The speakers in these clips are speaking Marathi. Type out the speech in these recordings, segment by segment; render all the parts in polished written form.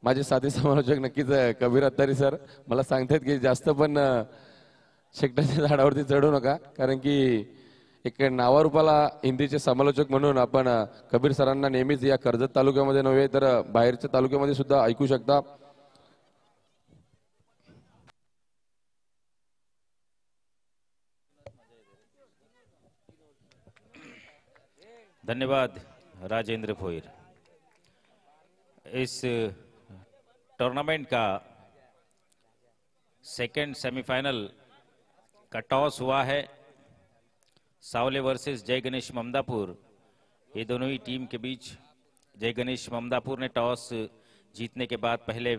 माझे साथी समालोचक नक्कीच कबीर अत्तारी सर मला सांगतात की जास्त पण शेकटाच्या झाडावरती चढू नका, कारण की एक नावारूपाला हिंदीचे समालोचक म्हणून आपण कबीर सरांना नेहमीच या कर्जत तालुक्यामध्ये नव्हे तर बाहेरच्या तालुक्यामध्ये सुद्धा ऐकू शकता. धन्यवाद राजेंद्र भोईर। इस टूर्नामेंट का सेकंड सेमीफाइनल का टॉस हुआ है। सावले वर्सेस जय गणेश ममदापुर, ये दोनों ही टीम के बीच जय गणेश ममदापुर ने टॉस जीतने के बाद पहले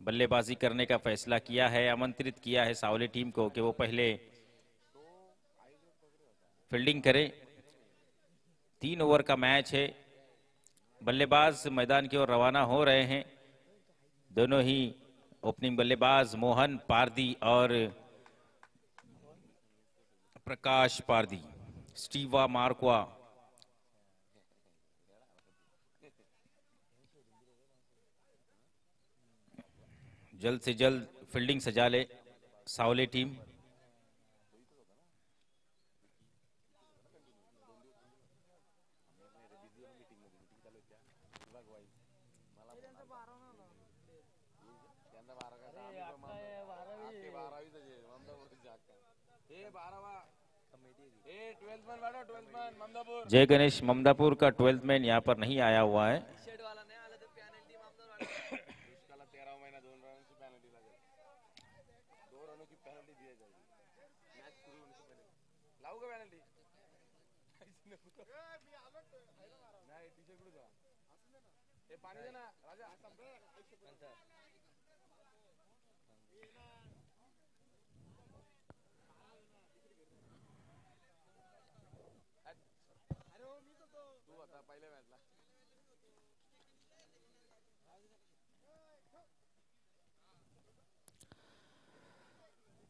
बल्लेबाजी करने का फैसला किया है। आमंत्रित किया है सावले टीम को कि वो पहले फील्डिंग करे। 3 ओवर का मैच है। बल्लेबाज मैदान की ओर रवाना हो रहे हैं। दोनों ही ओपनिंग बल्लेबाज मोहन पारदी और प्रकाश पारदी, स्टीवा मार्क्वा। जल्द से जल्द फील्डिंग सजा ले सावले टीम। जय गणेश ममदापुर का 12th मैन यहाँ पर नहीं आया हुआ है।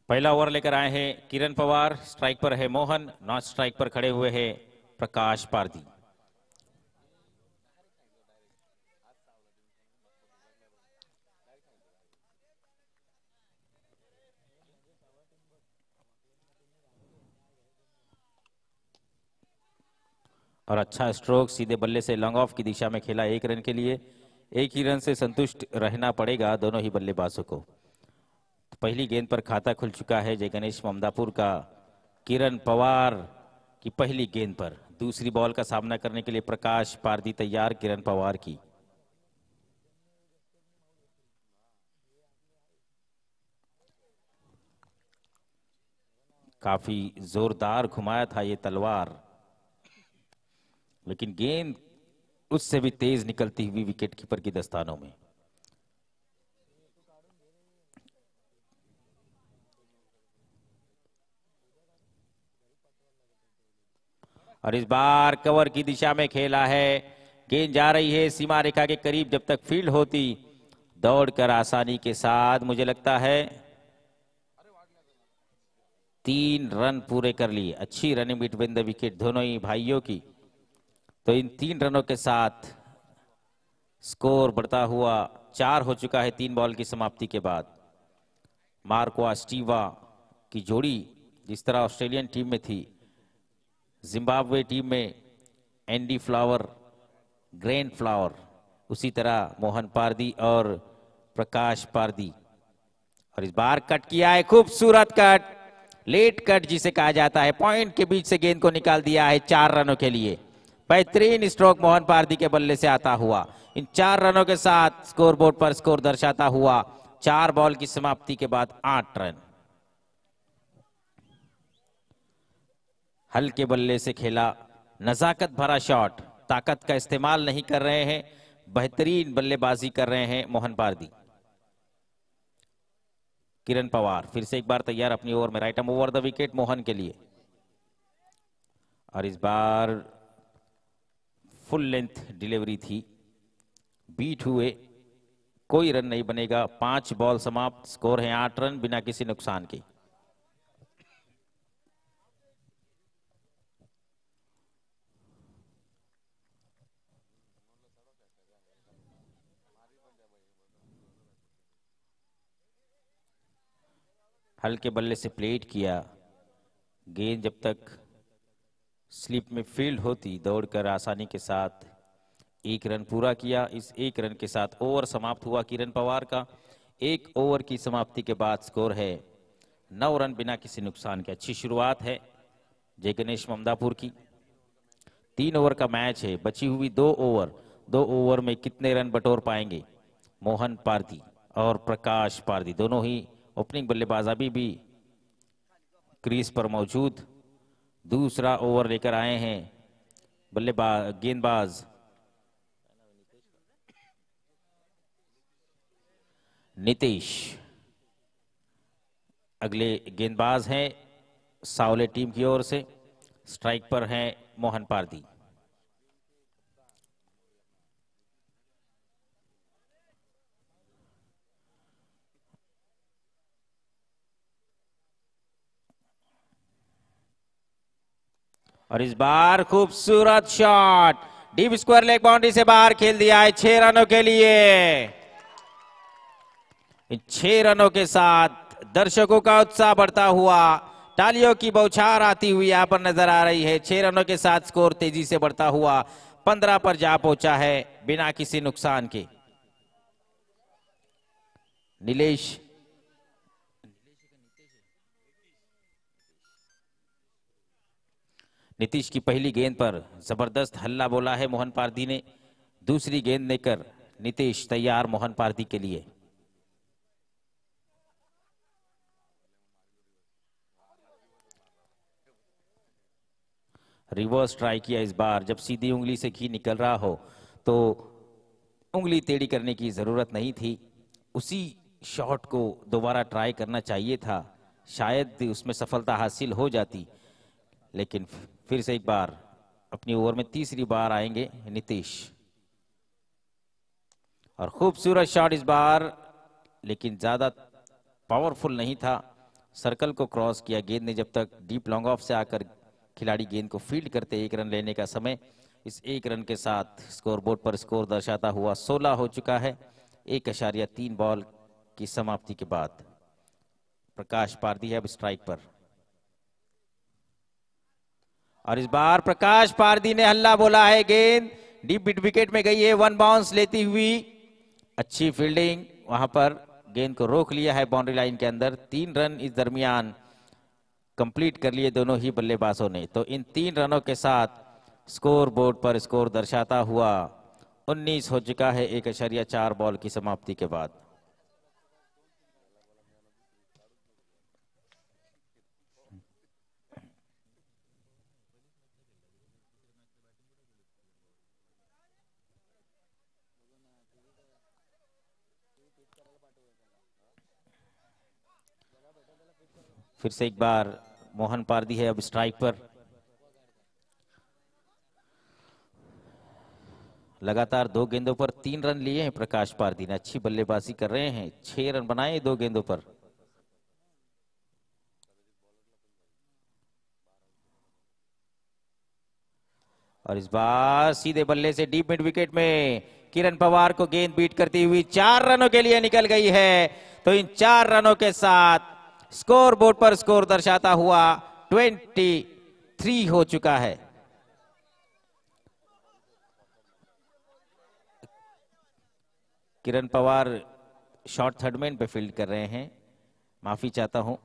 पहला ओवर लेकर आए हैं किरण पवार। स्ट्राइक पर है मोहन, नॉट स्ट्राइक पर खड़े हुए हैं प्रकाश पारदी। और अच्छा स्ट्रोक सीधे बल्ले से लॉन्ग ऑफ की दिशा में खेला 1 रन के लिए। 1 ही रन से संतुष्ट रहना पड़ेगा दोनों ही बल्लेबाजों को। तो पहली गेंद पर खाता खुल चुका है जय गणेश ममदापुर का। किरण पवार की पहली गेंद पर दूसरी बॉल का सामना करने के लिए प्रकाश पारदी तैयार किरण पवार की। काफी जोरदार घुमाया था ये तलवार, लेकिन गेंद उससे भी तेज निकलती हुई विकेट कीपर की दस्तानों में। और इस बार कवर की दिशा में खेला है। गेंद जा रही है सीमा रेखा के करीब। जब तक फील्ड होती दौड़कर आसानी के साथ, मुझे लगता है 3 रन पूरे कर लिए। अच्छी रनिंग बिटवीन द विकेट दोनों ही भाइयों की। तो इन 3 रनों के साथ स्कोर बढ़ता हुआ 4 हो चुका है 3 बॉल की समाप्ति के बाद। मार्क्वा स्टीवा की जोड़ी जिस तरह ऑस्ट्रेलियन टीम में थी, जिम्बाब्वे टीम में एंडी फ्लावर, ग्रैंड फ्लावर, उसी तरह मोहन पारदी और प्रकाश पारदी। और इस बार कट किया है, खूबसूरत कट, लेट कट जिसे कहा जाता है। पॉइंट के बीच से गेंद को निकाल दिया है 4 रनों के लिए। बेहतरीन स्ट्रोक मोहन पारदी के बल्ले से आता हुआ। इन 4 रनों के साथ स्कोरबोर्ड पर स्कोर दर्शाता हुआ 4 बॉल की समाप्ति के बाद 8 रन। हल्के बल्ले से खेला, नजाकत भरा शॉट, ताकत का इस्तेमाल नहीं कर रहे हैं, बेहतरीन बल्लेबाजी कर रहे हैं मोहन पारदी। किरण पवार फिर से एक बार तैयार अपनी ओवर में, right arm over the wicket Mohan के लिए। और इस बार फुल लेंथ डिलीवरी थी, बीट हुए, कोई रन नहीं बनेगा। 5 बॉल समाप्त, स्कोर है 8 रन बिना किसी नुकसान के। हल्के बल्ले से प्लेट किया। गेंद जब तक स्लिप में फील्ड होती दौड़कर आसानी के साथ 1 रन पूरा किया। इस 1 रन के साथ ओवर समाप्त हुआ किरण पवार का। 1 ओवर की समाप्ति के बाद स्कोर है 9 रन बिना किसी नुकसान के। अच्छी शुरुआत है जय गणेश ममदापुर की। 3 ओवर का मैच है, बची हुई 2 ओवर। 2 ओवर में कितने रन बटोर पाएंगे मोहन पारदी और प्रकाश पारदी, दोनों ही ओपनिंग बल्लेबाज अभी भी क्रीज पर मौजूद। दूसरा ओवर लेकर आए हैं गेंदबाज नीतीश। अगले गेंदबाज हैं सावले टीम की ओर से। स्ट्राइक पर हैं मोहन पारदी। और इस बार खूबसूरत shot deep square leg boundary से बाहर खेल दिया है 6 रनों के लिए। इन 6 रनों के साथ दर्शकों का उत्साह बढ़ता हुआ, तालियों की बौछार आती हुई यहां पर नजर आ रही है। 6 रनों के साथ स्कोर तेजी से बढ़ता हुआ 15 पर जा पहुंचा है बिना किसी नुकसान के। नीतीश की पहली गेंद पर जबरदस्त हल्ला बोला है मोहन पारदी ने। दूसरी गेंद लेकर नीतीश तैयार मोहन पारदी के लिए। रिवर्स ट्राई किया इस बार। जब सीधी उंगली से घी निकल रहा हो तो उंगली टेढ़ी करने की जरूरत नहीं थी। उसी शॉट को दोबारा ट्राई करना चाहिए था, शायद उसमें सफलता हासिल हो जाती। लेकिन फिर से एक बार अपनी ओवर में तीसरी बार आएंगे नीतीश। और खूबसूरत शॉट इस बार, लेकिन ज्यादा पावरफुल नहीं था। सर्कल को क्रॉस किया गेंद ने। जब तक डीप लॉन्ग ऑफ से आकर खिलाड़ी गेंद को फील्ड करते 1 रन लेने का समय। इस 1 रन के साथ स्कोरबोर्ड पर स्कोर दर्शाता हुआ 16 हो चुका है 1.3 बॉल की समाप्ति के बाद। प्रकाश पारदी है अब स्ट्राइक पर। और इस बार प्रकाश पारदी ने हल्ला बोला है। गेंद डीप मिड विकेट में गई है 1 बाउंस लेती हुई। अच्छी फील्डिंग, वहां पर गेंद को रोक लिया है बाउंड्री लाइन के अंदर। 3 रन इस दरमियान कंप्लीट कर लिए दोनों ही बल्लेबाजों ने। तो इन 3 रनों के साथ स्कोर बोर्ड पर स्कोर दर्शाता हुआ 19 हो चुका है 1.4 बॉल की समाप्ति के बाद। फिर से एक बार मोहन पारदी है अब स्ट्राइक पर। लगातार 2 गेंदों पर 3 रन लिए हैं प्रकाश पारदी ने। अच्छी बल्लेबाजी कर रहे हैं, 6 रन बनाए 2 गेंदों पर। और इस बार सीधे बल्ले से डीप मिड विकेट में किरण पवार को गेंद बीट करती हुई 4 रनों के लिए निकल गई है। तो इन 4 रनों के साथ स्कोर बोर्ड पर स्कोर दर्शाता हुआ 23 हो चुका है। किरण पवार शॉर्ट थर्ड मैन पे फील्ड कर रहे हैं, माफी चाहता हूं।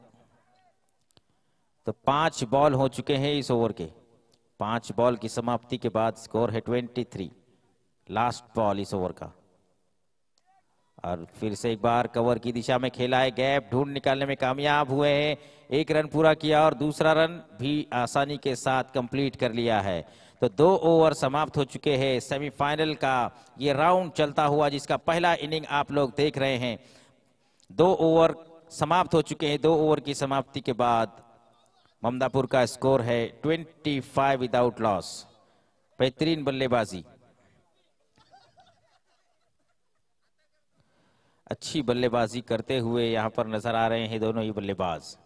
तो 5 बॉल हो चुके हैं इस ओवर के। 5 बॉल की समाप्ति के बाद स्कोर है 23। लास्ट बॉल इस ओवर का। और फिर से एक बार कवर की दिशा में खेला है, गैप ढूंढ निकालने में कामयाब हुए हैं। 1 रन पूरा किया और दूसरा रन भी आसानी के साथ कंप्लीट कर लिया है। तो 2 ओवर समाप्त हो चुके हैं। सेमीफाइनल का ये राउंड चलता हुआ जिसका पहला इनिंग आप लोग देख रहे हैं। 2 ओवर समाप्त हो चुके हैं। 2 ओवर की समाप्ति के बाद ममदापुर का स्कोर है 25 विदाउट लॉस। बेहतरीन बल्लेबाजी, अच्छी बल्लेबाजी करते हुए यहां पर नजर आ रहे हैं दोनों ही बल्लेबाज।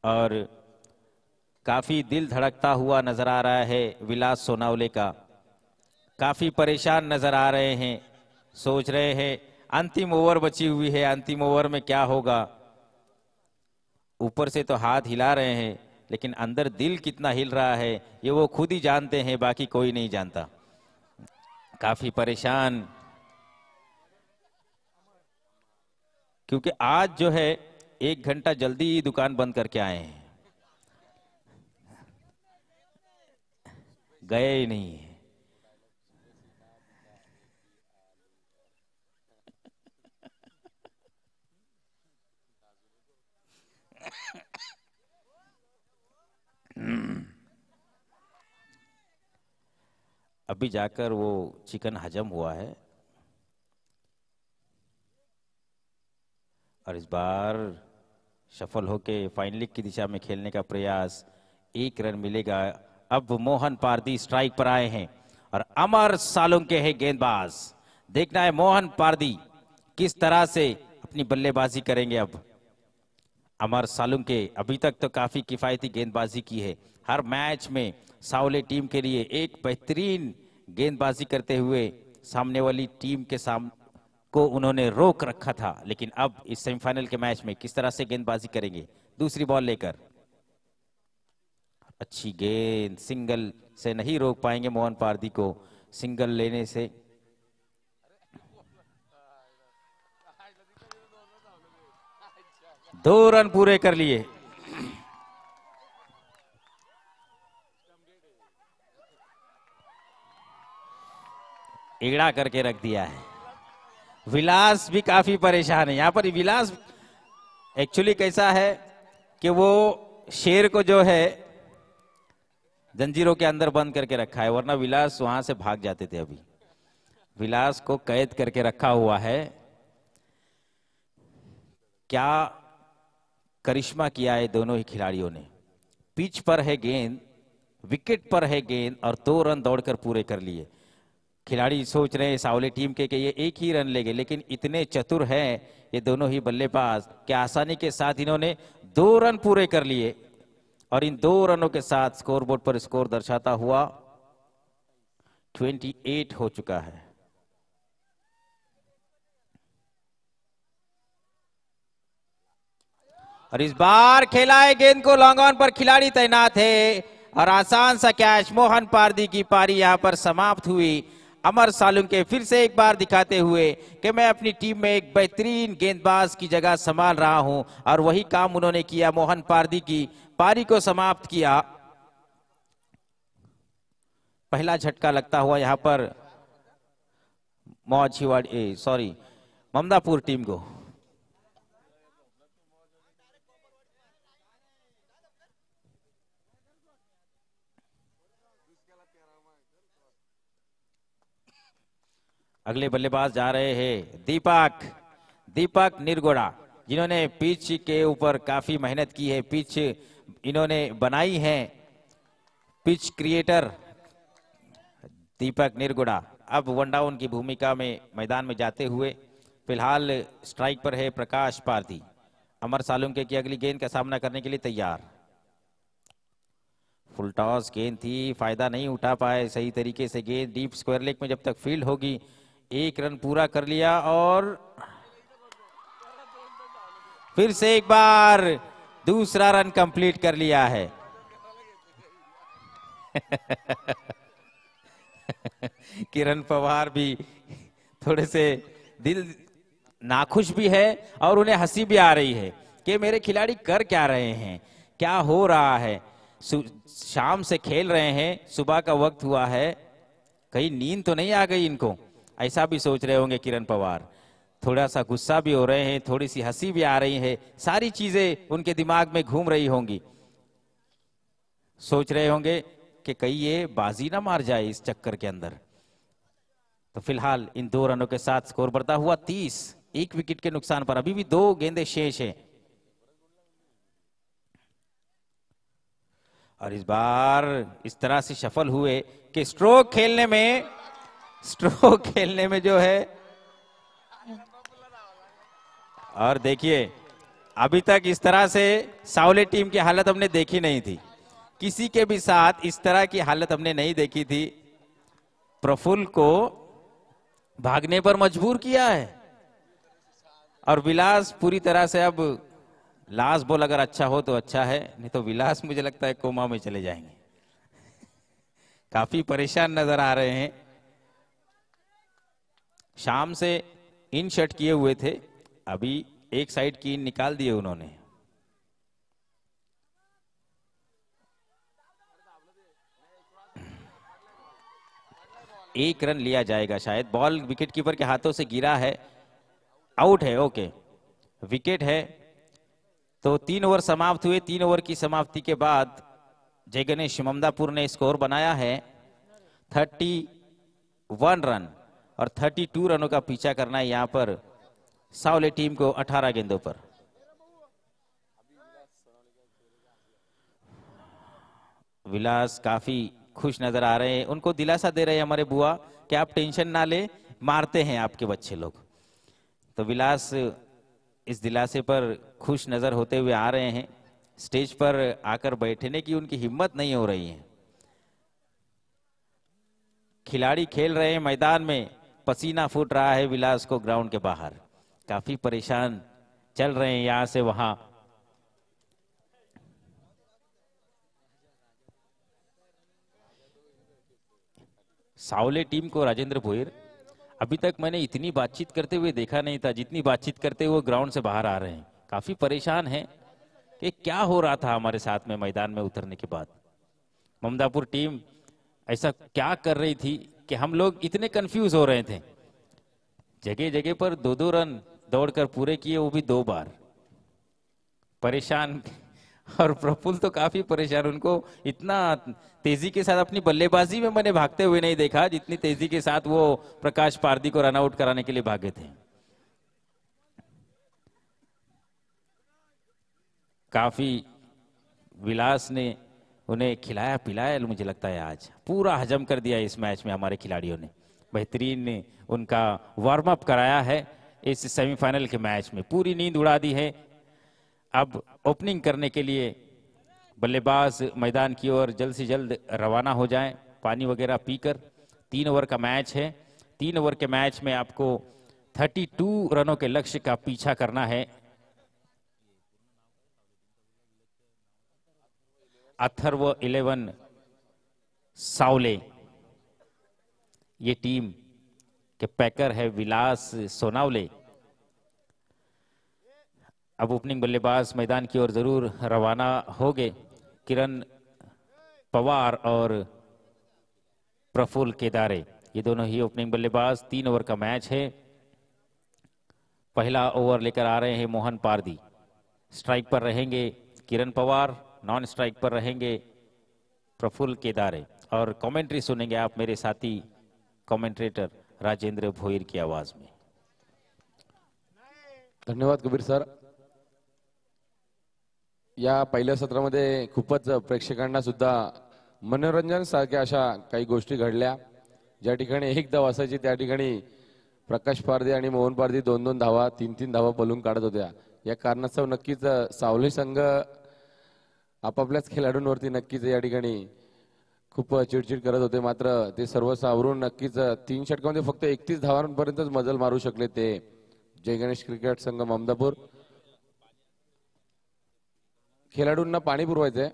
और काफी दिल धड़कता हुआ नजर आ रहा है विलास सोनावले का। काफी परेशान नजर आ रहे हैं, सोच रहे हैं अंतिम ओवर बची हुई है, अंतिम ओवर में क्या होगा। ऊपर से तो हाथ हिला रहे हैं, लेकिन अंदर दिल कितना हिल रहा है ये वो खुद ही जानते हैं, बाकी कोई नहीं जानता। काफी परेशान, क्योंकि आज जो है 1 घंटा जल्दी ही दुकान बंद करके आए हैं, गए ही नहीं। अभी जाकर वो चिकन हजम हुआ है, और इस बार सफल होके फाइनल की दिशा में खेलने का प्रयास। 1 रन मिलेगा। अब मोहन पारदी स्ट्राइक पर आए हैं और अमर सालुंके है गेंदबाज। देखना है मोहन पारदी किस तरह से अपनी बल्लेबाजी करेंगे। अब अमर सालुंके अभी तक तो काफी किफायती गेंदबाजी की है। हर मैच में सावले टीम के लिए एक बेहतरीन गेंदबाजी करते हुए सामने वाली टीम के को उन्होंने रोक रखा था, लेकिन अब इस सेमीफाइनल के मैच में किस तरह से गेंदबाजी करेंगे। दूसरी बॉल लेकर अच्छी गेंद, सिंगल से नहीं रोक पाएंगे मोहन पारदी को। सिंगल लेने से दो रन पूरे कर लिए। एड़ा करके रख दिया है। विलास भी काफी परेशान है यहाँ पर। विलास एक्चुअली कैसा है कि वो शेर को जो है जंजीरों के अंदर बंद करके रखा है, वरना विलास वहां से भाग जाते थे। अभी विलास को कैद करके रखा हुआ है। क्या करिश्मा किया है दोनों ही खिलाड़ियों ने। पिच पर है गेंद, विकेट पर है गेंद, और 2 रन दौड़कर पूरे कर लिए। खिलाड़ी सोच रहे हैं सावले टीम के कि ये 1 ही रन लेंगे, लेकिन इतने चतुर हैं ये दोनों ही बल्लेबाज कि आसानी के साथ इन्होंने 2 रन पूरे कर लिए। और इन 2 रनों के साथ स्कोरबोर्ड पर स्कोर दर्शाता हुआ 28 हो चुका है। और इस बार खेला है गेंद को लॉन्ग ऑन पर, खिलाड़ी तैनात है और आसान सा कैच। मोहन पारदी की पारी यहां पर समाप्त हुई। अमर सालुंके फिर से एक बार दिखाते हुए कि मैं अपनी टीम में एक बेहतरीन गेंदबाज की जगह संभाल रहा हूं, और वही काम उन्होंने किया। मोहन पारदी की पारी को समाप्त किया। पहला झटका लगता हुआ यहां पर ममदापुर टीम को। अगले बल्लेबाज जा रहे हैं दीपक निरगुड़ा, जिन्होंने पिच के ऊपर काफी मेहनत की है। पिच इन्होंने बनाई है, पिच क्रिएटर दीपक निरगुड़ा अब वन डाउन की भूमिका में मैदान में जाते हुए। फिलहाल स्ट्राइक पर है प्रकाश पारदी। अमर सालुंके की अगली गेंद का सामना करने के लिए तैयार। फुल टॉस गेंद थी, फायदा नहीं उठा पाए सही तरीके से गेंद। डीप स्क्वायर लेग में जब तक फील्ड होगी। 1 रन पूरा कर लिया और फिर से एक बार दूसरा रन कंप्लीट कर लिया है। किरण पवार भी थोड़े से दिल नाखुश भी है और उन्हें हंसी भी आ रही है कि मेरे खिलाड़ी कर क्या रहे हैं, क्या हो रहा है। शाम से खेल रहे हैं, सुबह का वक्त हुआ है, कहीं नींद तो नहीं आ गई इनको, ऐसा भी सोच रहे होंगे किरण पवार। थोड़ा सा गुस्सा भी हो रहे हैं, थोड़ी सी हंसी भी आ रही है, सारी चीजें उनके दिमाग में घूम रही होंगी। सोच रहे होंगे कि कहीं ये बाजी ना मार जाए इस चक्कर के अंदर। तो फिलहाल इन 2 रनों के साथ स्कोर बढ़ता हुआ 30, 1 विकेट के नुकसान पर। अभी भी 2 गेंदें शेष हैं। और इस बार इस तरह से सफल हुए कि स्ट्रोक खेलने में जो है, और देखिए अभी तक इस तरह से सावले टीम की हालत हमने देखी नहीं थी, किसी के भी साथ इस तरह की हालत हमने नहीं देखी थी। प्रफुल्ल को भागने पर मजबूर किया है और विलास पूरी तरह से अब लास्ट बॉल अगर अच्छा हो तो अच्छा है, नहीं तो विलास मुझे लगता है कोमा में चले जाएंगे। काफी परेशान नजर आ रहे हैं। शाम से इन शट किए हुए थे, अभी एक साइड की इन निकाल दिए उन्होंने। एक रन लिया जाएगा शायद, बॉल विकेट कीपर के हाथों से गिरा है, आउट है। ओके, विकेट है। तो 3 ओवर समाप्त हुए। 3 ओवर की समाप्ति के बाद जय गणेश ममदापुर ने स्कोर बनाया है 31 रन, और 32 रनों का पीछा करना है यहां पर सावले टीम को 18 गेंदों पर। विलास काफी खुश नजर आ रहे हैं, उनको दिलासा दे रहे हैं हमारे बुआ कि आप टेंशन ना ले, मारते हैं आपके बच्चे लोग। तो विलास इस दिलासे पर खुश नजर होते हुए आ रहे हैं। स्टेज पर आकर बैठने की उनकी हिम्मत नहीं हो रही है। खिलाड़ी खेल रहे हैं मैदान में, पसीना फूट रहा है विलास को ग्राउंड के बाहर। काफी परेशान चल रहे हैं यहां से वहां। सावले टीम को राजेंद्र भोईर, अभी तक मैंने इतनी बातचीत करते हुए देखा नहीं था जितनी बातचीत करते हुए ग्राउंड से बाहर आ रहे हैं। काफी परेशान हैं कि क्या हो रहा था हमारे साथ में मैदान में उतरने के बाद। ममदापुर टीम ऐसा क्या कर रही थी कि हम लोग इतने कंफ्यूज हो रहे थे। जगह जगह पर 2-2 रन दौड़कर पूरे किए, वो भी 2 बार। परेशान और प्रफुल्ल तो काफी परेशान, उनको इतना तेजी के साथ अपनी बल्लेबाजी में मैंने भागते हुए नहीं देखा जितनी तेजी के साथ वो प्रकाश पारदी को रन आउट कराने के लिए भागे थे। काफी विलास ने उन्हें खिलाया पिलाया, मुझे लगता है आज पूरा हजम कर दिया इस मैच में हमारे खिलाड़ियों ने। बेहतरीन ने उनका वार्म अप कराया है इस सेमीफाइनल के मैच में, पूरी नींद उड़ा दी है। अब ओपनिंग करने के लिए बल्लेबाज मैदान की ओर जल्द से जल्द रवाना हो जाएं, पानी वगैरह पीकर। 3 ओवर का मैच है। 3 ओवर के मैच में आपको 32 रनों के लक्ष्य का पीछा करना है। अथर्व 11 सावले, ये टीम के पैकर है विलास सोनावले। अब ओपनिंग बल्लेबाज मैदान की ओर जरूर रवाना होंगे। किरण पवार और प्रफुल्ल केदारे, ये दोनों ही ओपनिंग बल्लेबाज। 3 ओवर का मैच है। पहला ओवर लेकर आ रहे हैं मोहन पारदी। स्ट्राइक पर रहेंगे किरण पवार, नॉन स्ट्राइक पर रहेंगे प्रफुल्ल केदारे। और कमेंट्री सुनेंगे आप मेरे साथी कमेंट्रेटर राजेंद्र भोईर की आवाज में। धन्यवाद कबीर सर। या पहिल्या सत्रामध्ये खूपच प्रेक्षकांना सुद्धा मनोरंजन सारख्या अशा काही गोष्टी घडल्या। ज्या ठिकाणी एक धाव असायची त्या ठिकाणी प्रकाश पारदी आणि मोहन पारदी 2-2 धावा 3-3 धावा पलून काढत होत्या। या कारणास्तव नक्कीच सावली संघ आपापल्याच खेळाडूंवरती नक्कीच या ठिकाणी खूप चिडचिड करत होते। मात्र ते सर्व सावरून नक्कीच 3 षटकांमध्ये फक्त 31 धावांपर्यंतच मजल मारू शकले ते जय गणेश क्रिकेट संघ ममदापूर। खेळाडूंना पाणी पुरवायचंय।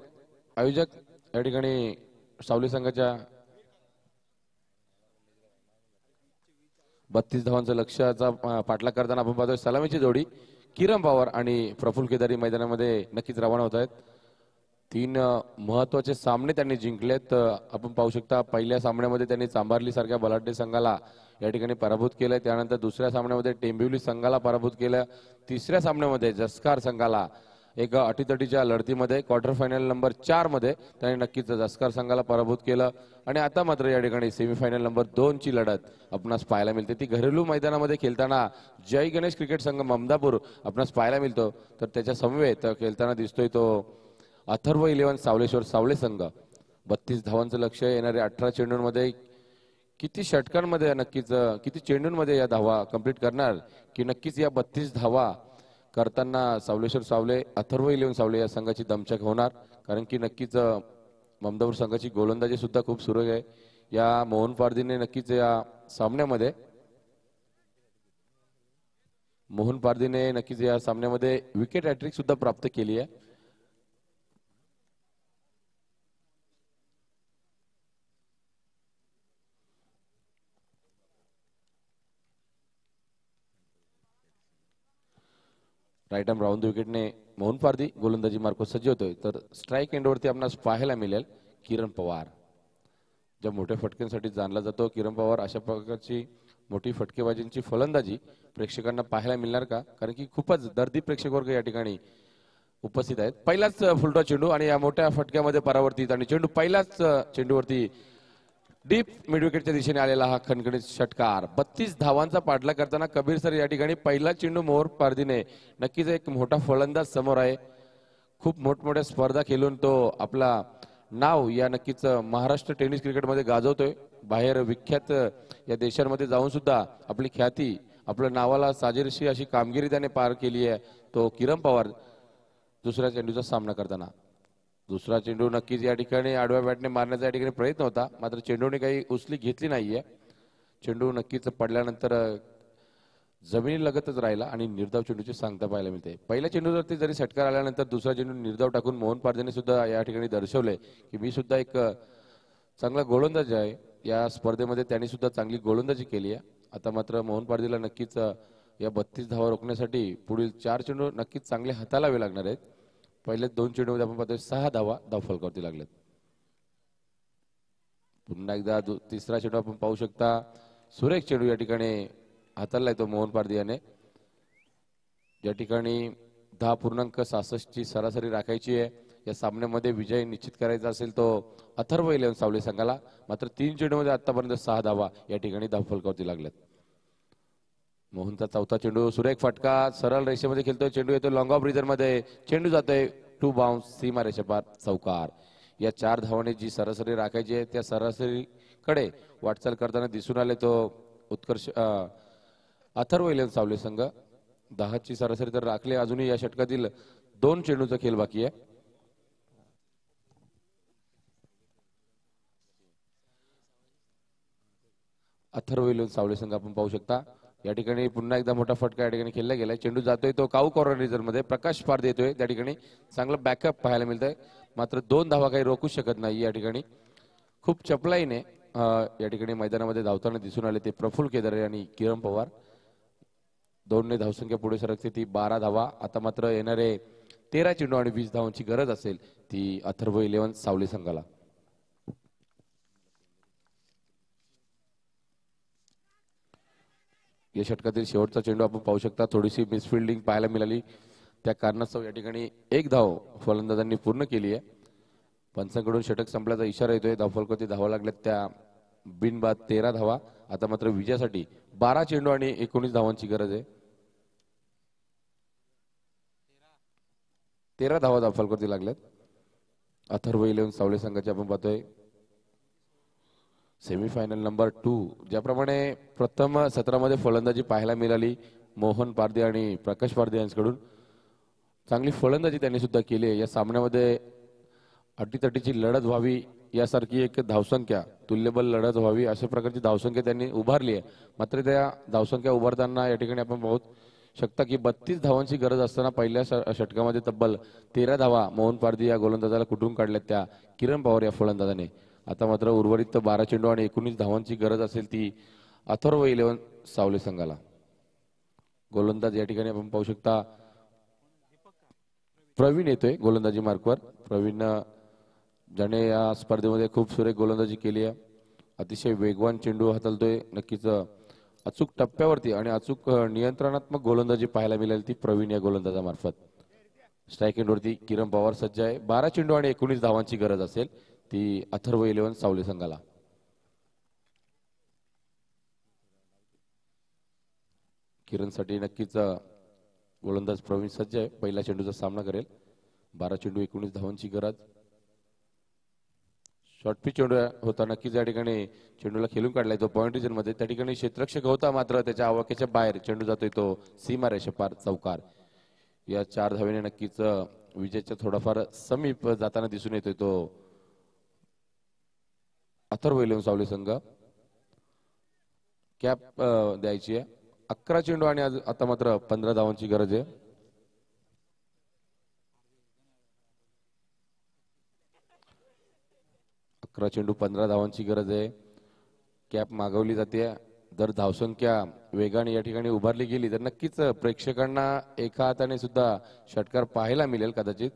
आयोजक या ठिकाणी सावली संघाच्या 32 धावांचं लक्ष्याचा पाठलाग करताना आपण पाहतोय सलामीची जोडी किरण पवार आणि प्रफुल्ल केदारी मैदानामध्ये नक्कीच रवाना होत आहेत। 3 महत्वाचे सामने त्यांनी जिंकलेत। आपण पाहू शकता पहिल्या सामन्यामध्ये त्यांनी चांभारली सारख्या बलाढ्य संघाला या ठिकाणी पराभूत केलंय। त्यानंतर दुसऱ्या सामन्यामध्ये टेंबिवली संघाला पराभूत केलं। तिसऱ्या सामन्यामध्ये जस्कार संघाला एक अटीतटीच्या लढतीमध्ये क्वार्टर फायनल नंबर 4 मध्ये त्यांनी नक्कीच जस्कार संघाला पराभूत केलं। आणि आता मात्र या ठिकाणी सेमीफायनल नंबर 2 ची लढत आपणास पाहायला मिळते। ती घरेलू मैदानामध्ये खेळताना जय गणेश क्रिकेट संघ ममदापूर आपणास पाहायला मिळतो। तर त्याच्या समवेत खेळताना दिसतोय तो अथर्व 11 सावलेश्वर सावले संघ। 32 धावांचं लक्ष्य, येणारे 18 चेंडूंमध्ये किती षटकांमध्ये नक्कीच किती चेंडूंमध्ये या धावा कंप्लीट करणार की नक्कीच या 32 धावा करताना सावलेश्वर सावले अथर्व 11 सावले या संघाची दमछाक होणार। कारण की नक्कीच ममदापूर संघाची गोलंदाजी सुद्धा खूप सुरेख आहे। या मोहन पारदीने नक्कीच या सामन्यामध्ये मोहन पारदीने नक्कीच या सामन्यामध्ये विकेट हॅट्रिक सुद्धा प्राप्त केली आहे. राईट आर्म राऊंड विकेटने मोहन पारदी गोलंदाजी मार्फत सज्ज होतोय. तर स्ट्राईक एंडवरती आपणास पाहायला मिळेल किरण पवार, ज्या मोठ्या फटक्यांसाठी जाणला जातो. किरण पवार अशा प्रकारची मोठी फटकेबाजींची फलंदाजी प्रेक्षकांना पाहायला मिळणार का? कारण की खूपच दर्दी प्रेक्षक वर्ग या ठिकाणी उपस्थित आहेत. पहिलाच फुलटॉस चेंडू आणि या मोठ्या फटक्यामध्ये परावर्तित आणि चेंडू पहिल्याच चेंडूवरती डीप मिड विकेटच्या दिशेने आलेला हा खणखणीत षटकार. 32 धावांचा पाठलाग करताना कबीर सर या ठिकाणी पहिला चेंडू मोहन पारदीने नक्कीच एक मोठा फलंदाज समोर आहे. खूप मोठमोठ्या स्पर्धा खेळून तो आपला नाव या नक्कीच महाराष्ट्र टेनिस क्रिकेटमध्ये गाजवतोय. बाहेर विख्यात या देशांमध्ये जाऊन सुद्धा आपली ख्याती, आपल्या नावाला साजेशी अशी कामगिरी त्याने पार केली आहे. तो किरण पवार दुसऱ्या चेंडूचा सामना करताना. दुसरा चेंडू नक्कीच या ठिकाणी आडव्या बॅटने मारण्याचा या ठिकाणी प्रयत्न होता, मात्र चेंडूने काही उचली घेतली नाहीये. चेंडू नक्कीच पडल्यानंतर जमिनीलगतच राहिला आणि निर्धाव चेंडूची सांगता पाहायला मिळते. पहिल्या चेंडूवरती जरी षटकार आल्यानंतर दुसरा चेंडू निर्धाव टाकून मोहन पारदीने सुद्धा या ठिकाणी दर्शवले की मी सुद्धा एक चांगला गोलंदाज आहे. या स्पर्धेमध्ये त्यांनी सुद्धा चांगली गोलंदाजी केली आहे. आता मात्र मोहन पारदीला नक्कीच या 32 धावा रोखण्यासाठी पुढील 4 चेंडू नक्कीच चांगले हाताळावे लागणार आहेत. पहिले 2 चेंडूमध्ये आपण पाहतोय 6 धावा धावफलकावरती लागल्यात. पुन्हा एकदा तिसरा चेंडू आपण पाहू शकता. सुरेख चेंडू या ठिकाणी हाताळलाय तो मोहन पारदी याने. या ठिकाणी 10.66 ची सरासरी राखायची आहे. या सामन्यामध्ये विजय निश्चित करायचा असेल तो अथर्व 11 सावली संघाला. मात्र 3 चेंडूमध्ये आतापर्यंत 6 धावा या ठिकाणी धावफलकावरती लागल्यात. मोहनचा चौथा चेंडू सुरेख फटका, सरळ रेषेमध्ये खेळतोय. चेंडू येतो लॉंग ऑफ रिझन मध्ये, चेंडू जातोय टू बाउन्स, सीमा रेषेपार चौकार. या 4 धावांनी जी सरासरी राखायची आहे त्या सरासरीकडे वाटचाल करताना दिसून आले तो उत्कर्ष अथर्व 11 सावली संघ. 10 ची सरासरी तर राखली. अजूनही या षटकातील 2 चेंडूचा खेळ बाकी आहे. अथर्व 11 सावली संघ आपण पाहू शकता. या ठिकाणी पुन्हा एकदा मोठा फटका या ठिकाणी खेळला गेलाय. चेंडू जातोय तो काऊ कॉर्नर रिझर्व मध्ये, प्रकाश पारदी येतोय. त्या ठिकाणी चांगलं बॅकअप पाहायला मिळतंय. मात्र 2 धावा काही रोखू शकत नाही. या ठिकाणी खूप चपलाईने या ठिकाणी मैदानामध्ये धावताना दिसून आले ते प्रफुल्ल केदारे आणि किरण पवार. 2 ने धावसंख्या पुढे सरकते ती 12 धावा. आता मात्र येणारे 13 चेंडू आणि 20 धावांची गरज असेल ती अथर्व 11 सावली संघाला. या षटकातील शेवटचा चेंडू आपण पाहू शकता. थोडीशी मिसफिल्डिंग पाहायला मिळाली, त्या कारणास्तव या ठिकाणी 1 धाव फलंदाजांनी पूर्ण केली आहे. पंचांकडून षटक संपल्याचा इशारा येतोय. धावफलकावरती धावा लागल्यात त्या बिनबाद 13 धावा. आता मात्र विजयासाठी 12 चेंडू आणि 19 धावांची गरज आहे. 13 धावा धावफलकावरती लागल्यात. अथर्व 11 सावले संघाचे आपण पाहतोय सेमीफायनल नंबर 2. ज्याप्रमाणे प्रथम सत्रामध्ये फलंदाजी पाहायला मिळाली मोहन पारदी आणि प्रकाश पारदी यांच्याकडून, चांगली फलंदाजी त्यांनी सुद्धा केली आहे. या सामन्यामध्ये अटीतटीची लढत व्हावी यासारखी एक धावसंख्या, तुल्यबल लढत व्हावी अशा प्रकारची धावसंख्या त्यांनी उभारली आहे. मात्र त्या धावसंख्या उभारताना या ठिकाणी आपण पाहू शकता की 32 धावांची गरज असताना पहिल्या षटकामध्ये तब्बल 13 धावा मोहन पारदी या गोलंदाजाला कुठून काढल्यात त्या किरण पवार या फलंदाजाने. आता मात्र उर्वरित 12 चेंडू आणि 19 धावांची गरज असेल ती अथर्व 11 सावले संघाला. गोलंदाज या ठिकाणी आपण पाहू शकता प्रवीण येतोय गोलंदाजी मार्कवर. प्रवीण ज्याने या स्पर्धेमध्ये खूप सुरेख गोलंदाजी केली आहे. अतिशय वेगवान चेंडू हाताळतोय. नक्कीच अचूक टप्प्यावरती आणि अचूक नियंत्रणात्मक गोलंदाजी पाहायला मिळेल ती प्रवीण या गोलंदाजामार्फत. स्ट्राईक एंडवरती किरण पवार सज्ज आहे. 12 चेंडू आणि 19 धावांची गरज असेल ती अथर्व 11 सावली संघाला. किरणसाठी नक्कीच गोलंदाज प्रवीण सज्ज आहे. पहिल्या चेंडूचा सामना करेल. 12 चेंडू 19 धावांची गरज. शॉर्टपिच चेंडू होता. नक्कीच या ठिकाणी चेंडूला खेळून काढलाय तो पॉइंट रिजन मध्ये. त्या ठिकाणी क्षेत्ररक्षक होता मात्र त्याच्या आवाक्याच्या बाहेर चेंडू जातोय तो सीमा रेषेपार चौकार. या 4 धावेने नक्कीच विजयाच्या थोडाफार समीप जाताना दिसून येतोय तो अथर्व 11 सावली संघ. कॅप द्यायची आहे. 11 चेंडू आणि आता मात्र 15 धावांची गरज आहे. अकरा चेंडू 15 धावांची गरज आहे. कॅप मागवली जाते. जर धावसंख्या वेगाने या ठिकाणी उभारली गेली तर नक्कीच प्रेक्षकांना एका हाताने सुद्धा षटकार पाहायला मिळेल. कदाचित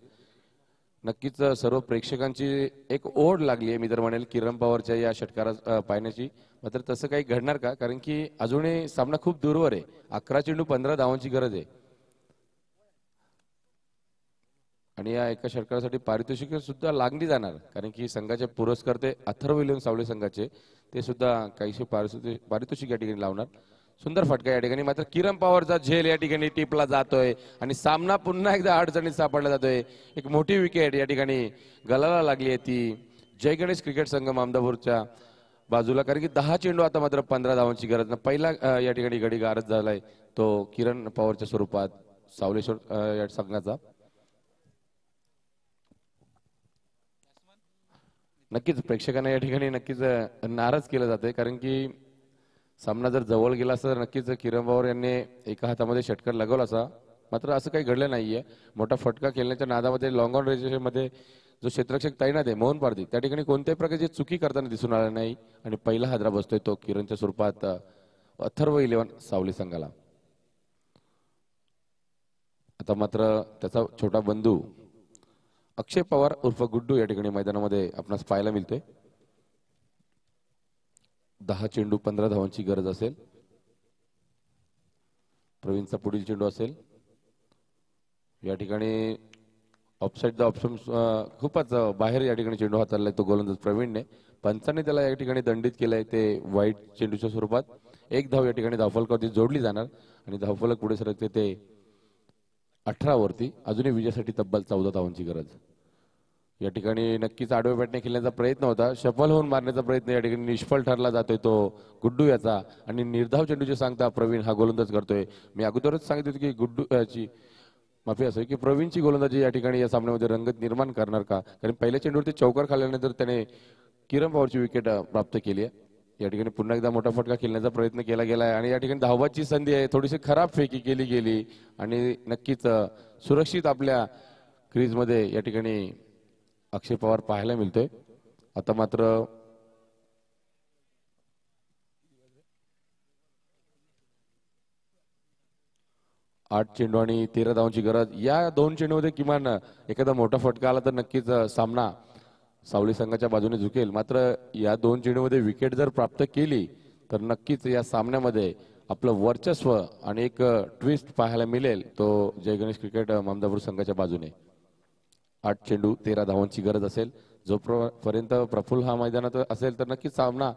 नक्कीच सर्व प्रेक्षकांची एक ओढ लागली आहे मी तर म्हणेल किरण पवारच्या या षटकारा पाहण्याची. मात्र तसं काही घडणार का, कारण की अजूनही सामना खूप दूरवर आहे. 11 चेंडू 15 धावांची गरज आहे आणि या एका षटकारासाठी पारितोषिक सुद्धा लागली जाणार, कारण की संघाचे पुरस्कर्ते अथर्व विल्यम सावले संघाचे ते सुद्धा काहीशे पारितोषिक या ठिकाणी लावणार. सुंदर फटका या ठिकाणी. मात्र किरण पवारचा झेल या ठिकाणी टिपला जातोय आणि सामना पुन्हा एकदा अडचणीत सापडला जातोय. एक मोठी विकेट या ठिकाणी गलाला लागली आहे ती जय गणेश क्रिकेट संघ मामदापूरच्या बाजूला, कारण की 10 चेंडू आता मात्र 15 धावांची गरज. पहिला या ठिकाणी गडी गारद झालाय तो किरण पवारच्या स्वरूपात सावलेश्वर या संघाचा. नक्कीच प्रेक्षकांना या ठिकाणी नक्कीच नाराज केलं जाते, कारण की सामना जर जवळ गेला असता तर नक्कीच किरण पवार यांनी एका हातामध्ये षटकार लगवला असा. मात्र असं काही घडलं नाहीये. मोठा फटका खेळण्याच्या नादामध्ये लॉंग ऑन रेषेमध्ये जो क्षेत्ररक्षक तैनात आहे मोहन पारधी त्या ठिकाणी कोणत्याही प्रकारची चुकी करताना दिसून आला नाही आणि पहिला हादरा बसतोय तो किरणच्या स्वरूपात अथर्व 11 सावली संघाला. आता मात्र त्याचा छोटा बंधू अक्षय पवार उर्फ गुड्डू या ठिकाणी मैदानामध्ये आपणास पाहायला मिळतोय. 10 चेंडू 15 धावांची गरज असेल. प्रवीणचा पुढील चेंडू असेल. या ठिकाणी ऑफसाईड द ऑप्शन खूपच बाहेर या ठिकाणी चेंडू हाताळलाय तो गोलंदाज प्रवीणने. पंचांनी त्याला या ठिकाणी दंडित केलंय ते वाईट चेंडूच्या स्वरूपात. एक धाव या ठिकाणी धावफलकावरती जोडली जाणार आणि धावफलक पुढे सरकते ते 18 वरती. अजूनही विजयासाठी तब्बल 14 धावांची गरज. या ठिकाणी नक्कीच आडव्या बॅटने खेळण्याचा प्रयत्न होता. सफल होऊन मारण्याचा प्रयत्न या ठिकाणी निष्फळ ठरला जातोय तो गुड्डू याचा आणि निर्धाव चेंडूचे सांगता प्रवीण हा गोलंदाज करतोय. मी अगोदरच सांगितलं होतं की गुड्डू ची माफी असेल की प्रवीणची गोलंदाजी या ठिकाणी या सामन्यामध्ये रंगत निर्माण करणार का, कारण पहिल्या चेंडूवरती चौकार खाल्ल्यानंतर त्याने किरण पवारची विकेट प्राप्त केली आहे. या ठिकाणी पुन्हा एकदा मोठा फटका खेळण्याचा प्रयत्न केला गेला आहे आणि या ठिकाणी धावाची संधी आहे. थोडीशी खराब फेकी केली गेली आणि नक्कीच सुरक्षित आपल्या क्रीजमध्ये या ठिकाणी अक्षय पवार पाहायला मिळतोय. आता मात्र आठ चेंडू आणि 13 धावांची गरज. या दोन चेंडूमध्ये किमान एखादा मोठा फटका आला तर नक्कीच सामना सावली संघाच्या बाजूने झुकेल. मात्र या दोन चेंडूमध्ये विकेट जर प्राप्त केली तर नक्कीच या सामन्यामध्ये आपलं वर्चस्व आणि एक ट्विस्ट पाहायला मिळेल तो जय गणेश क्रिकेट मामदापूर संघाच्या बाजूने. 8 चेंडू 13 धावांची गरज असेल. जोपर्यंत प्रफुल्ल हा मैदानात असेल तर नक्कीच सामना.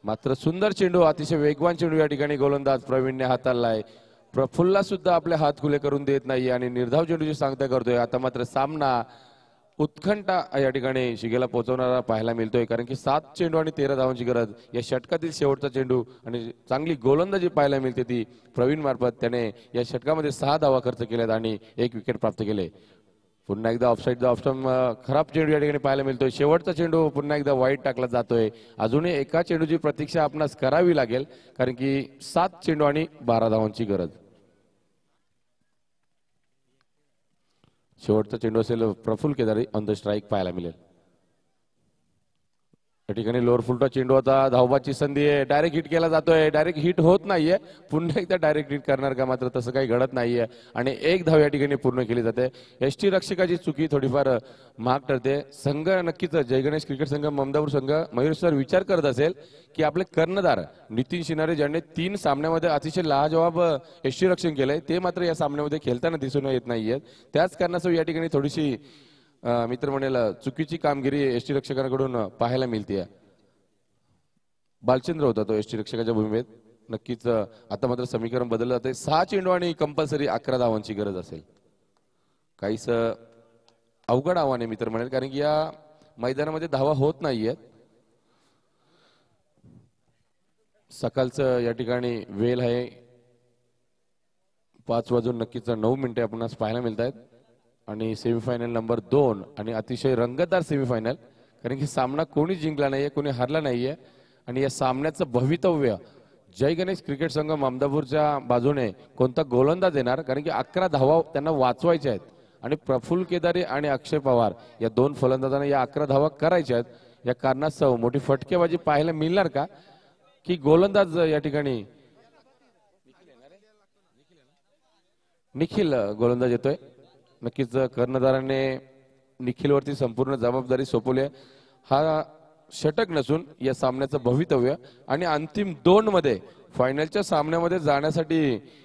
मात्र सुंदर चेंडू, अतिशय वेगवान चेंडू या ठिकाणी गोलंदाज प्रवीणने हाताळलाय. प्रफुल्लला सुद्धा आपले हात खुले करून देत नाही आणि निर्धाव चेंडूची सांगता करतोय. आता मात्र सामना उत्कंठा या ठिकाणी शिगेला पोहोचवणारा पाहायला मिळतोय, कारण की 7 चेंडू आणि 13 धावांची गरज. या षटकातील शेवटचा चेंडू आणि चांगली गोलंदाजी पाहायला मिळते ती प्रवीण मार्फत. त्याने या षटकामध्ये 6 धावा खर्च केल्यात आणि 1 विकेट प्राप्त केले. पुन्हा एकदा ऑफसाईड ऑप्शन खराब चेंडू या ठिकाणी पाहायला मिळतोय. शेवटचा चेंडू पुन्हा एकदा वाईट टाकला जातोय. अजूनही एका चेंडूची प्रतीक्षा आपणास करावी लागेल, कारण की 7 चेंडू आणि 12 धावांची गरज. शेवटचा चेंडू असेल Praful Kedari on the strike पाहायला मिळेल. या ठिकाणी लोअर फुलटा चेंडू होता. धावबाची संधी आहे. डायरेक्ट हिट केला जातोय. डायरेक्ट हिट होत नाहीये. पुन्हा एकदा डायरेक्ट हिट करणार का, मात्र तसं काही घडत नाहीये आणि 1 धाव या ठिकाणी पूर्ण केली जाते. एसटी रक्षकाची चुकी थोडीफार महाग ठरते. संघ नक्कीच जय गणेश क्रिकेट संघ ममदापूर संघ मयूर सर विचार करत असेल की आपले कर्णधार नितीन शिनारे ज्यांनी 3 सामन्यामध्ये अतिशय लाजवाब एसटी रक्षण केलंय ते मात्र या सामन्यामध्ये खेळताना दिसून येत नाहीये. त्याच कारणास्तव या ठिकाणी थोडीशी मित्र म्हणेल चुकीची कामगिरी एसटी रक्षकांकडून पाहायला मिळते. बालचंद्र होता तो एसटी रक्षकाच्या भूमिकेत. नक्कीच आता मात्र समीकरण बदललं जाते. 6 चेंडू आणि कंपल्सरी 11 धावांची गरज असेल. काहीच अवघड आव्हान आहे मित्र म्हणेल, कारण की या मैदानामध्ये धावा होत नाहीयेत. सकाळचं या ठिकाणी वेळ आहे 5 वाजून नक्कीच 9 मिनिटे आपणास पाहायला मिळत आहेत आणि सेमीफायनल नंबर 2 आणि अतिशय रंगतदार सेमीफायनल, कारण की सामना कोणी जिंकला नाहीये, कोणी हारला नाहीये आणि या सामन्याचं भवितव्य जय गणेश क्रिकेट संघ मामदापूरच्या बाजूने कोणता गोलंदाज येणार, कारण की 11 धावा त्यांना वाचवायच्या आहेत आणि प्रफुल्ल केदारी आणि अक्षय पवार या दोन फलंदाजांना या 11 धावा करायच्या आहेत. या कारणास्तव मोठी फटकेबाजी पाहायला मिळणार का, की गोलंदाज या ठिकाणी निखिल गोलंदाज येतोय. नक्कीच कर्णधाराने निखिलवरती संपूर्ण जबाबदारी सोपवली आहे. हा षटक नसून या सामन्याचं भवितव्य आणि अंतिम 2 मध्ये फायनलच्या सामन्यामध्ये जाण्यासाठी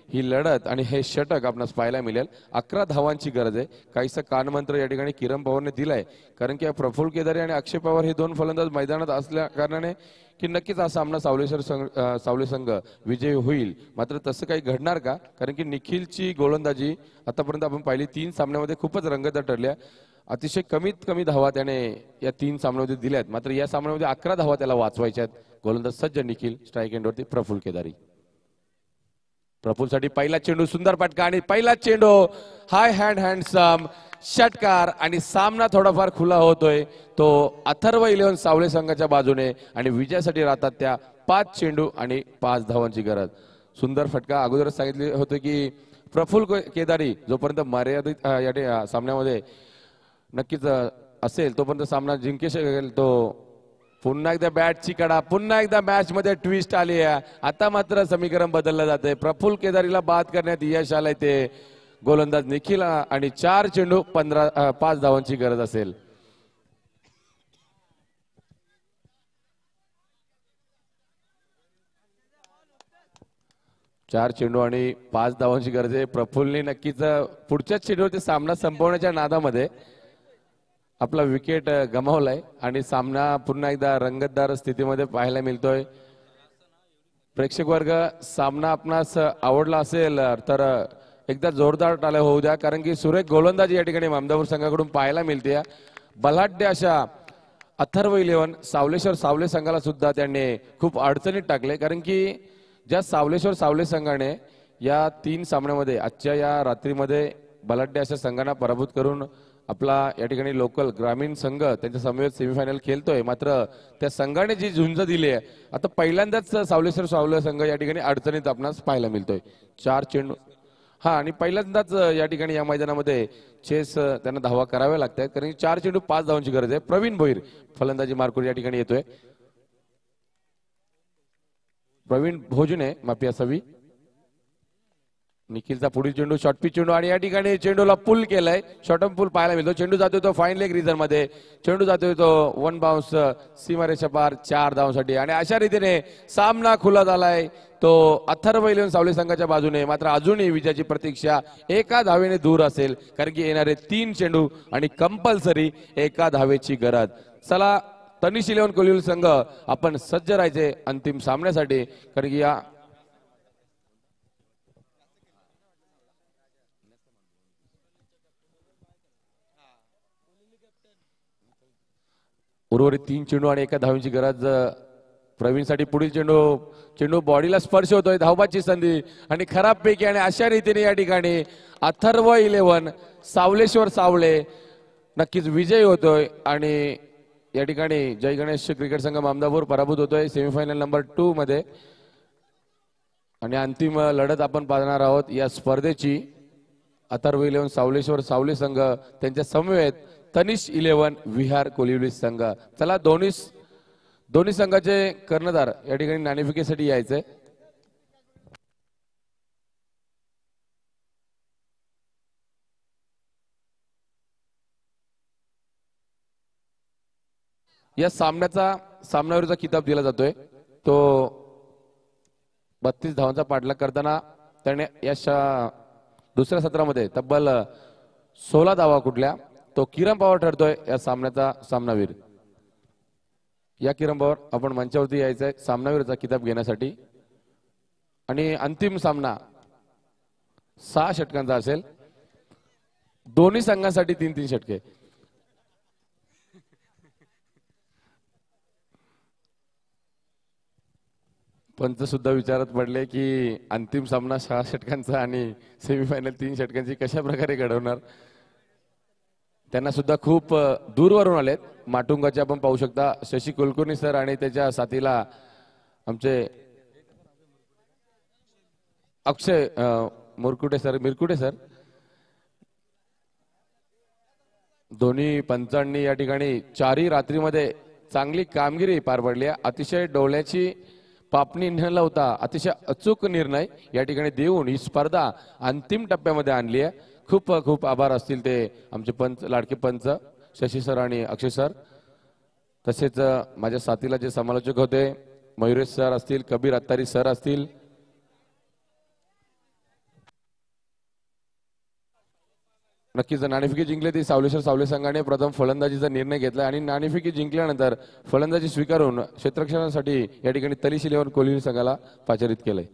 ही लढत आणि हे षटक आपणास पाहायला मिळेल. 11 धावांची गरज आहे. काहीसा कानमंत्र या ठिकाणी किरण पवारने दिलाय, कारण की प्रफुल्ल केदारी आणि अक्षय पवार हे दोन फलंदाज मैदानात असल्या कारणाने की नक्कीच हा सामना सावले संघ विजयी होईल. मात्र तसं काही घडणार का, कारण की निखिलची गोलंदाजी आतापर्यंत आपण पाहिली 3 सामन्यामध्ये खूपच रंगतदार ठरल्या. अतिशय कमीत कमी धावा त्याने या 3 सामन्यामध्ये दिल्यात. मात्र या सामन्यामध्ये 11 धावा त्याला वाचवायच्या आहेत. गोलंदाज सज्ज निखिल, स्ट्राईक एंडवरती प्रफुल्ल केदारी. प्रफुल्लसाठी पहिला चेंडू, सुंदर फटका आणि पहिला चेंडू हाय हँडसम षटकार आणि सामना थोडाफार खुला होतोय. तो अथर्व 11 सावले संघाच्या बाजूने आणि विजयासाठी राहतात त्या 5 चेंडू आणि 5 धावांची गरज. सुंदर फटका. अगोदरच सांगितले होते की प्रफुल्ल केदारी जोपर्यंत मर्यादित या सामन्यामध्ये नक्कीच असेल तोपर्यंत सामना जिंकू शकेल. तो पुन्हा एकदा बॅटची कडा, पुन्हा एकदा मॅच मध्ये ट्विस्ट आली आहे. आता मात्र समीकरण बदललं जाते. प्रफुल्ल केदारीला बाद करण्यात यश आलंय ते गोलंदाज निखिल आणि 4 चेंडू 5 धावांची गरज असेल. चार चेंडू आणि 5 धावांची गरज आहे. प्रफुल्लने नक्कीच पुढच्याच चेंडूवरती सामना संपवण्याच्या नादामध्ये आपला विकेट गमावलाय आणि सामना पुन्हा एकदा रंगतदार स्थितीमध्ये पाहायला मिळतोय. प्रेक्षक वर्ग, सामना आपणास आवडला असेल तर एकदा जोरदार टाळ्या होऊ द्या, कारण की सुरेख गोलंदाजी या ठिकाणी मामदापूर संघाकडून पाहायला मिळते. बलाढ्य अशा अथर्व 11 सावले संघाला सुद्धा त्यांनी खूप अडचणीत टाकले, कारण की ज्या सावले संघाने या 3 सामन्यामध्ये आजच्या या रात्रीमध्ये बलाढ्य अशा संघांना पराभूत करून आपला या ठिकाणी लोकल ग्रामीण संघ त्यांच्या समवेत सेमीफायनल खेळतोय. मात्र त्या संघाने जी झुंज दिली आहे, आता पहिल्यांदाच सावले संघ या ठिकाणी अडचणीत आपणास पाहायला मिळतोय. 4 चेंडू आणि पहिल्यांदाच या ठिकाणी या मैदानामध्ये त्यांना धावा कराव्या लागतात, कारण की 4 चेंडू 5 धावांची गरज आहे. प्रवीण भोईर फलंदाजी मार्कवर या ठिकाणी येतोय. प्रवीण भोजने माफी असावी. निखिलचा पुढील चेंडू शॉर्ट पिच चेंडू आणि या ठिकाणी चेंडूला पुल केलाय. शॉर्ट पुल पाहायला मिळतो. चेंडू जातोय तो फाईन लेग रिझन मध्ये. चेंडू जातोय तो 1 बाउन्स सीमारेषा पार 4 धावांसाठी आणि अशा रीतीने सामना खुला झालाय तो अथर्व 11 सावले संघाच्या बाजूने. मात्र अजूनही विजयाची प्रतीक्षा एका धावेने दूर असेल, कारण की येणारे 3 चेंडू आणि कंपल्सरी एका धावेची गरज. चला तनिष 11 कोलिवली संघ आपण सज्ज राहायचे अंतिम सामन्यासाठी, कारण की या उर्वरित 3 चेंडू आणि एका धावेची गरज. प्रवीणसाठी पुढील चेंडू बॉडीला स्पर्श होतोय. धावबाची संधी आणि खराब पैकी आणि अशा रीतीने या ठिकाणी अथर्व 11 सावले नक्कीच विजयी होतोय आणि या ठिकाणी जय गणेश क्रिकेट संघ मामदापूर पराभूत होतोय सेमीफायनल नंबर 2 मध्ये. आणि अंतिम लढत आपण पाहणार आहोत या स्पर्धेची. अथर्व 11 सावले संघ त्यांच्या समवेत तनिष 11 विहार कोलिवली संघ. चला दोन्ही संघाचे कर्णधार या ठिकाणी नाणेफेकीसाठी यायचे. या सामन्यावरचा किताब दिला जातोय. तो 32 धावांचा पाठलाग करताना त्याने या दुसऱ्या सत्रामध्ये तब्बल 16 धावा कुठल्या, तो किरण पवार ठरतोय या सामन्याचा सामनावीर. या किरण पवार आपण मंचावरती यायचंय सामनावीरचा किताब घेण्यासाठी. आणि अंतिम सामना 6 षटकांचा असेल. दोन्ही संघांसाठी 3-3 षटके. पंच सुद्धा विचारात पडले की अंतिम सामना 6 षटकांचा आणि सेमीफायनल 3 षटकांची कशा प्रकारे घडवणार. त्यांना सुद्धा खूप दूरवरून आलेत. माटुंगाचे आपण पाहू शकता शशी कुलकर्णी सर आणि त्याच्या साथीला आमचे अक्षय मुरकुटे सर मिरकुटे सर दोन्ही पंचांनी या ठिकाणी चारही रात्रीमध्ये चांगली कामगिरी पार पडली आहे. अतिशय डोळ्याची पापणी न लावता अतिशय अचूक निर्णय या ठिकाणी देऊन ही स्पर्धा अंतिम टप्प्यामध्ये आणली आहे. खूप खूप आभार असतील ते आमचे पंच लाडके पंच शशी सर आणि अक्षय सर. तसेच माझ्या साथीला जे समालोचक होते मयुरेश सर असतील, कबीर अत्तारी सर असतील. नक्कीच नाणेफेकी जिंकली ती सावलेश्वर सावले संघाने प्रथम फलंदाजीचा निर्णय घेतला आणि नाणेफेकी जिंकल्यानंतर फलंदाजी स्वीकारून क्षेत्ररक्षणासाठी या ठिकाणी तलिश 11 कोहली संघाला पाचारित केलंय.